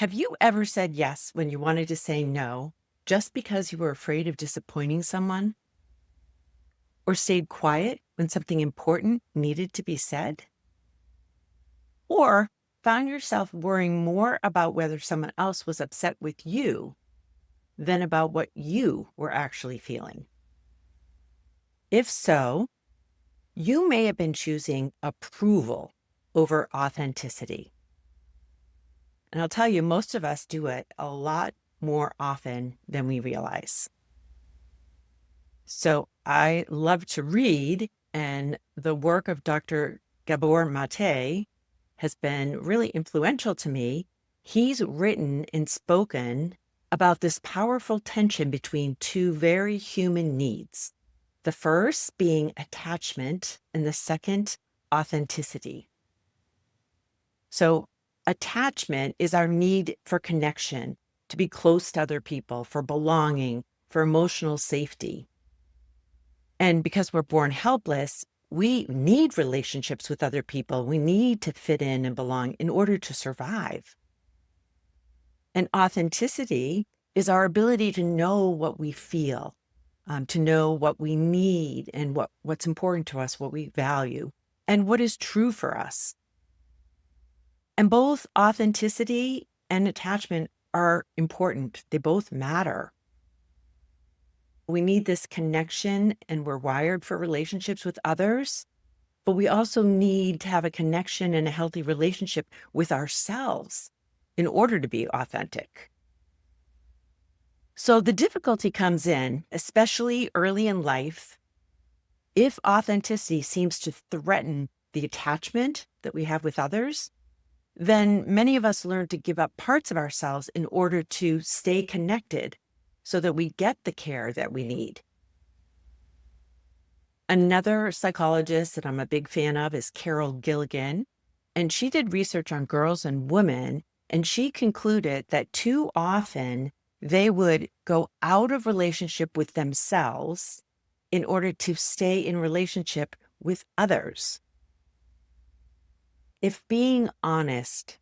Have you ever said yes when you wanted to say no just because you were afraid of disappointing someone? Or stayed quiet when something important needed to be said? Or found yourself worrying more about whether someone else was upset with you than about what you were actually feeling? If so, you may have been choosing approval over authenticity. And I'll tell you, most of us do it a lot more often than we realize. So I love to read, and the work of Dr. Gabor Mate has been really influential to me. He's written and spoken about this powerful tension between two very human needs. The first being attachment, and the second, authenticity. So, attachment is our need for connection, to be close to other people, for belonging, for emotional safety. And because we're born helpless, we need relationships with other people. We need to fit in and belong in order to survive. And authenticity is our ability to know what we feel, to know what we need and what's important to us, what we value, and what is true for us. And both authenticity and attachment are important. They both matter. We need this connection and we're wired for relationships with others, but we also need to have a connection and a healthy relationship with ourselves in order to be authentic. So the difficulty comes in, especially early in life, if authenticity seems to threaten the attachment that we have with others, then many of us learn to give up parts of ourselves in order to stay connected so that we get the care that we need. Another psychologist that I'm a big fan of is Carol Gilligan, and she did research on girls and women, and she concluded that too often they would go out of relationship with themselves in order to stay in relationship with others. If being honest,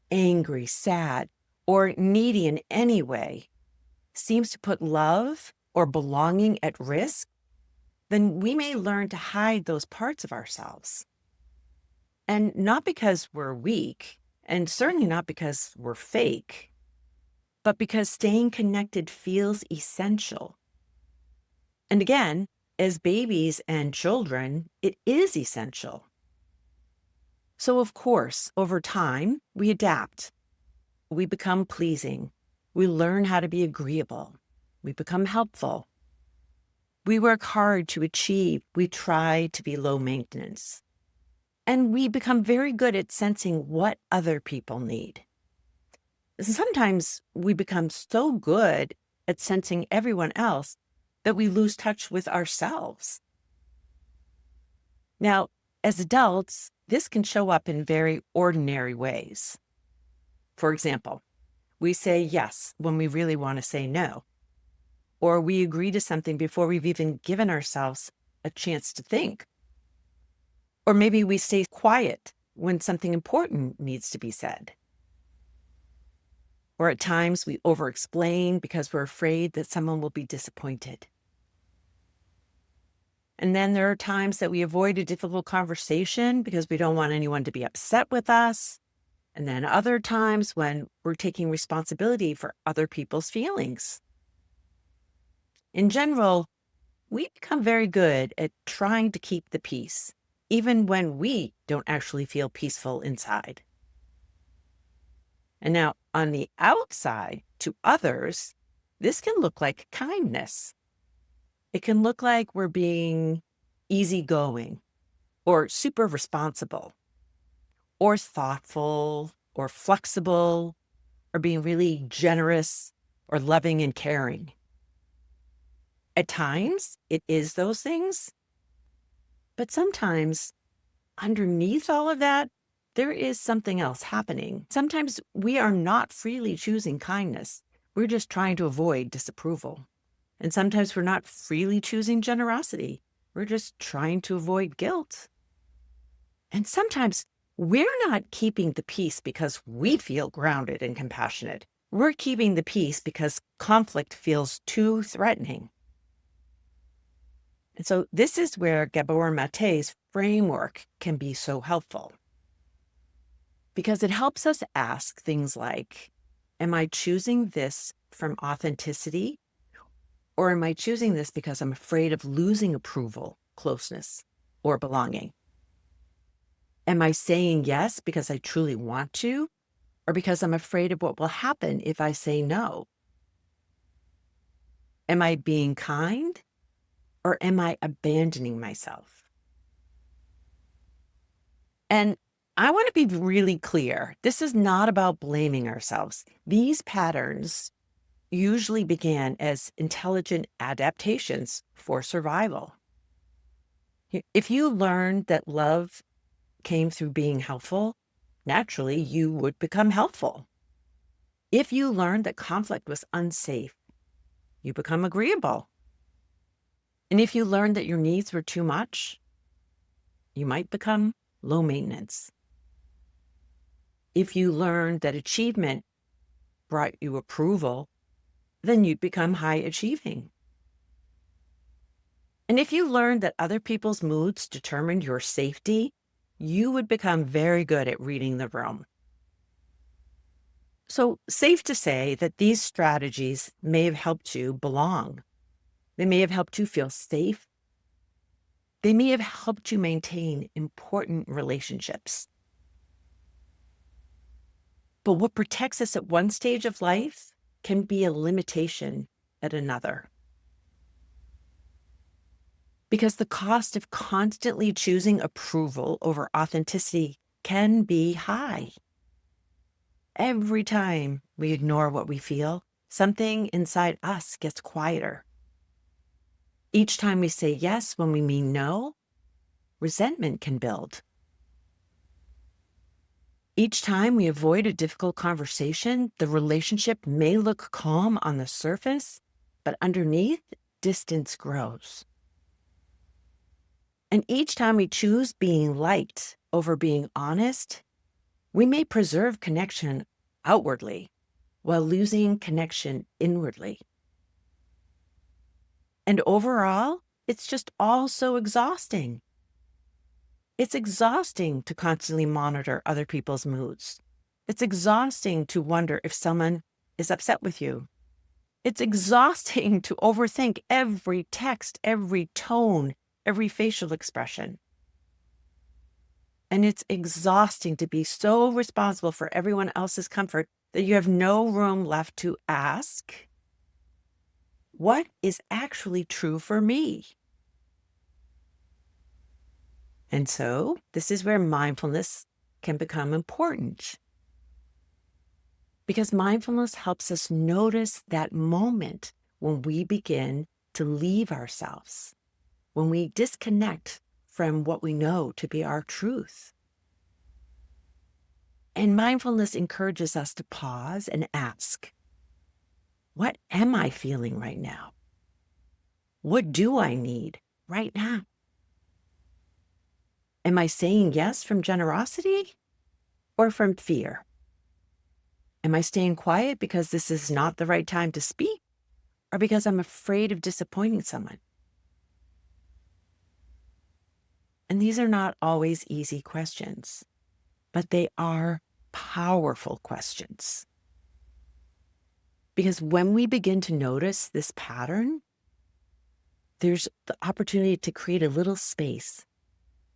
angry, sad, or needy in any way seems to put love or belonging at risk, then we may learn to hide those parts of ourselves. And not because we're weak, and certainly not because we're fake, but because staying connected feels essential. And again, as babies and children, it is essential. So, of course, over time, we adapt. We become pleasing. We learn how to be agreeable. We become helpful. We work hard to achieve. We try to be low maintenance. And we become very good at sensing what other people need. Sometimes we become so good at sensing everyone else that we lose touch with ourselves. Now, as adults, this can show up in very ordinary ways. For example, we say yes when we really want to say no, or we agree to something before we've even given ourselves a chance to think. Or maybe we stay quiet when something important needs to be said. Or at times we over-explain because we're afraid that someone will be disappointed. And then there are times that we avoid a difficult conversation because we don't want anyone to be upset with us. And then other times when we're taking responsibility for other people's feelings. In general, we become very good at trying to keep the peace, even when we don't actually feel peaceful inside. And now, on the outside, to others, this can look like kindness. It can look like we're being easygoing or super responsible or thoughtful or flexible or being really generous or loving and caring. At times, it is those things, but sometimes underneath all of that, there is something else happening. Sometimes we are not freely choosing kindness. We're just trying to avoid disapproval. And sometimes we're not freely choosing generosity. We're just trying to avoid guilt. And sometimes We're not keeping the peace because we feel grounded and compassionate. We're keeping the peace because conflict feels too threatening. And so this is where Gabor Mate's framework can be so helpful, because it helps us ask things like, am I choosing this from authenticity, or am I choosing this because I'm afraid of losing approval, closeness, or belonging? Am I saying yes because I truly want to, or because I'm afraid of what will happen if I say no? Am I being kind, or am I abandoning myself? And I want to be really clear. This is not about blaming ourselves. These patterns usually began as intelligent adaptations for survival. If you learned that love came through being helpful, naturally you would become helpful. If you learned that conflict was unsafe, you become agreeable. And if you learned that your needs were too much, you might become low maintenance. If you learned that achievement brought you approval, then you'd become high achieving. And if you learned that other people's moods determined your safety, you would become very good at reading the room. So, safe to say that these strategies may have helped you belong. They may have helped you feel safe. They may have helped you maintain important relationships. But what protects us at one stage of life can be a limitation at another. Because the cost of constantly choosing approval over authenticity can be high. Every time we ignore what we feel, something inside us gets quieter. Each time we say yes when we mean no, resentment can build. Each time we avoid a difficult conversation, the relationship may look calm on the surface, but underneath, distance grows. And each time we choose being liked over being honest, we may preserve connection outwardly while losing connection inwardly. And overall, it's just all so exhausting. It's exhausting to constantly monitor other people's moods. It's exhausting to wonder if someone is upset with you. It's exhausting to overthink every text, every tone, every facial expression. And it's exhausting to be so responsible for everyone else's comfort that you have no room left to ask, what is actually true for me? And so this is where mindfulness can become important, because mindfulness helps us notice that moment when we begin to leave ourselves, when we disconnect from what we know to be our truth. And mindfulness encourages us to pause and ask, what am I feeling right now? What do I need right now? Am I saying yes from generosity or from fear? Am I staying quiet because this is not the right time to speak, or because I'm afraid of disappointing someone? And these are not always easy questions, but they are powerful questions. Because when we begin to notice this pattern, there's the opportunity to create a little space,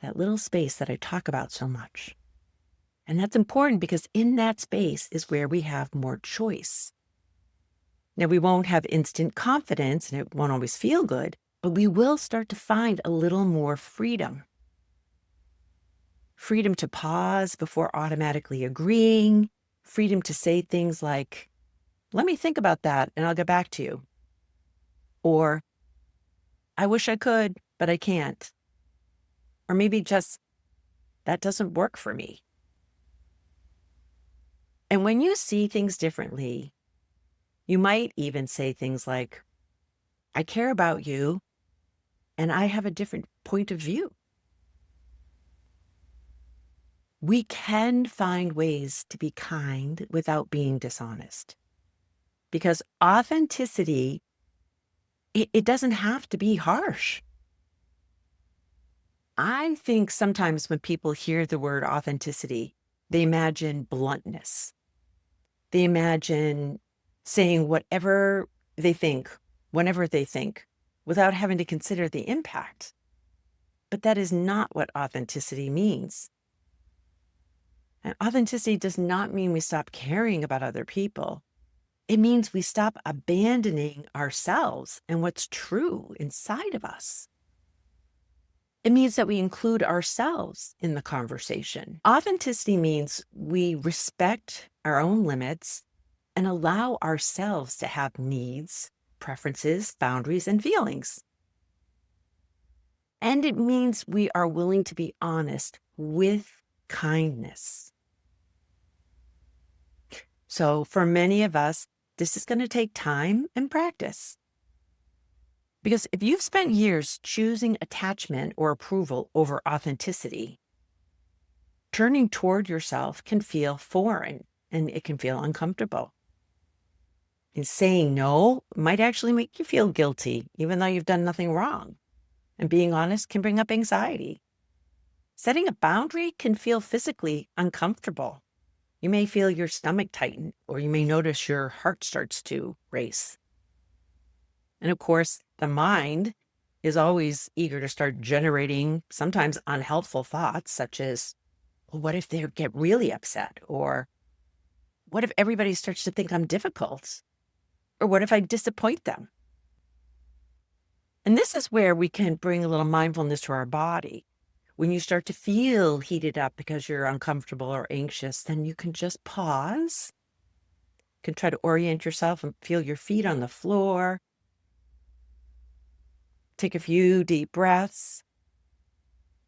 that little space that I talk about so much. And that's important because in that space is where we have more choice. Now, we won't have instant confidence and it won't always feel good, but we will start to find a little more freedom. Freedom to pause before automatically agreeing, freedom to say things like, let me think about that and I'll get back to you. Or, I wish I could, but I can't. Or maybe just, that doesn't work for me. And when you see things differently, you might even say things like, I care about you and I have a different point of view. We can find ways to be kind without being dishonest because authenticity, it doesn't have to be harsh. I think sometimes when people hear the word authenticity, they imagine bluntness. They imagine saying whatever they think, whenever they think, without having to consider the impact. But that is not what authenticity means. And authenticity does not mean we stop caring about other people. It means we stop abandoning ourselves and what's true inside of us. It means that we include ourselves in the conversation. Authenticity means we respect our own limits and allow ourselves to have needs, preferences, boundaries, and feelings. And it means we are willing to be honest with kindness. So for many of us, this is going to take time and practice. Because if you've spent years choosing attachment or approval over authenticity, turning toward yourself can feel foreign and it can feel uncomfortable. And saying no might actually make you feel guilty, even though you've done nothing wrong. And being honest can bring up anxiety. Setting a boundary can feel physically uncomfortable. You may feel your stomach tighten, or you may notice your heart starts to race. And of course, the mind is always eager to start generating sometimes unhelpful thoughts, such as, well, what if they get really upset? Or what if everybody starts to think I'm difficult? Or what if I disappoint them? And this is where we can bring a little mindfulness to our body. When you start to feel heated up because you're uncomfortable or anxious, then you can just pause. You can try to orient yourself and feel your feet on the floor. Take a few deep breaths.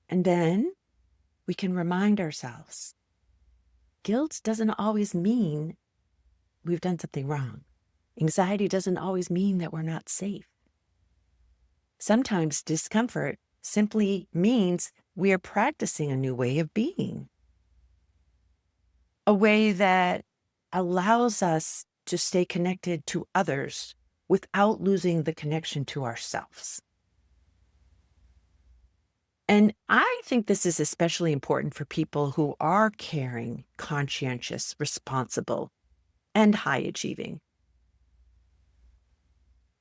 And then we can remind ourselves, guilt doesn't always mean we've done something wrong. Anxiety doesn't always mean that we're not safe. Sometimes discomfort simply means we are practicing a new way of being, a way that allows us to stay connected to others without losing the connection to ourselves. And I think this is especially important for people who are caring, conscientious, responsible, and high achieving.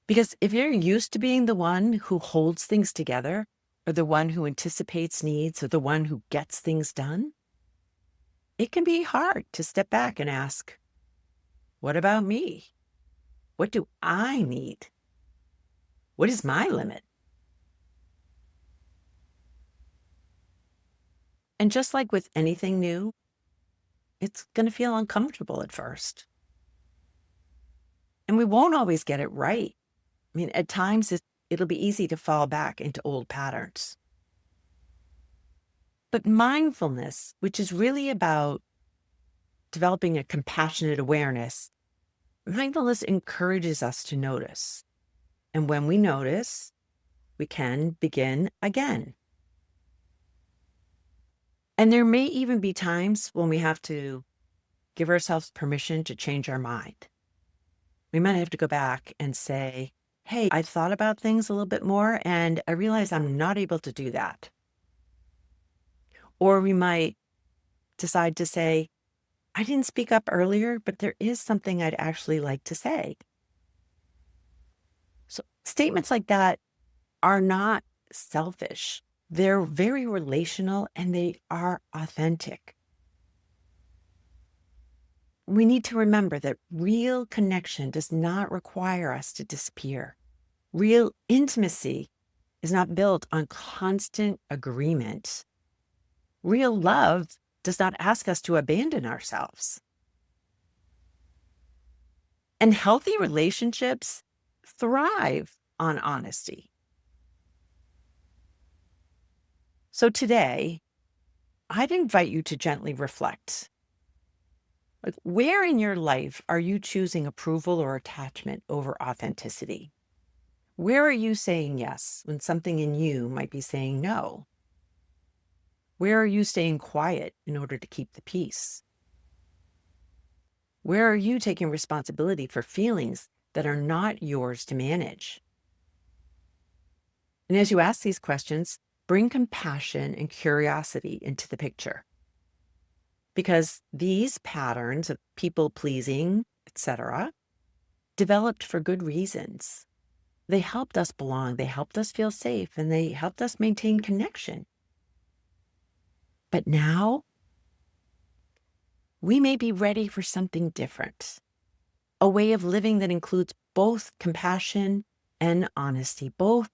Because if you're used to being the one who holds things together, or the one who anticipates needs, or the one who gets things done, it can be hard to step back and ask, what about me? What do I need? What is my limit? And just like with anything new, it's going to feel uncomfortable at first. And we won't always get it right. I mean, at times it'll be easy to fall back into old patterns. But mindfulness, which is really about developing a compassionate awareness, mindfulness encourages us to notice. And when we notice, we can begin again. And there may even be times when we have to give ourselves permission to change our mind. We might have to go back and say, hey, I thought about things a little bit more and I realize I'm not able to do that. Or we might decide to say, I didn't speak up earlier, but there is something I'd actually like to say. So statements like that are not selfish. They're very relational and they are authentic. We need to remember that real connection does not require us to disappear. Real intimacy is not built on constant agreement. Real love does not ask us to abandon ourselves. And healthy relationships thrive on honesty. So today, I'd invite you to gently reflect. Like, where in your life are you choosing approval or attachment over authenticity? Where are you saying yes when something in you might be saying no? Where are you staying quiet in order to keep the peace? Where are you taking responsibility for feelings that are not yours to manage? And as you ask these questions, bring compassion and curiosity into the picture. Because these patterns of people pleasing, etc., developed for good reasons. They helped us belong, they helped us feel safe, and they helped us maintain connection. But now we may be ready for something different, a way of living that includes both compassion and honesty, both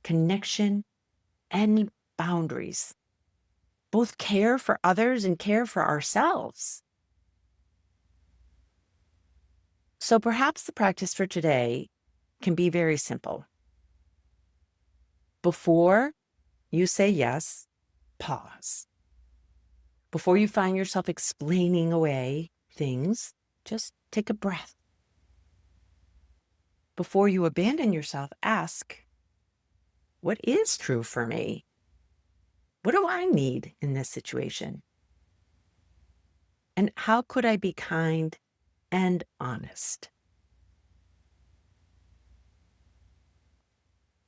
connection and boundaries, both care for others and care for ourselves. So perhaps the practice for today can be very simple. Before you say yes, pause. Before you find yourself explaining away things, just take a breath. Before you abandon yourself, ask, what is true for me? What do I need in this situation? And how could I be kind and honest?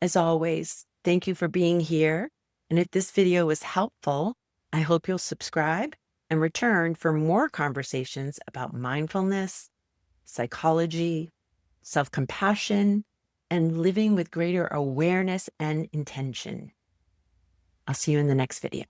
As always, thank you for being here. And if this video was helpful, I hope you'll subscribe and return for more conversations about mindfulness, psychology, self-compassion, and living with greater awareness and intention. I'll see you in the next video.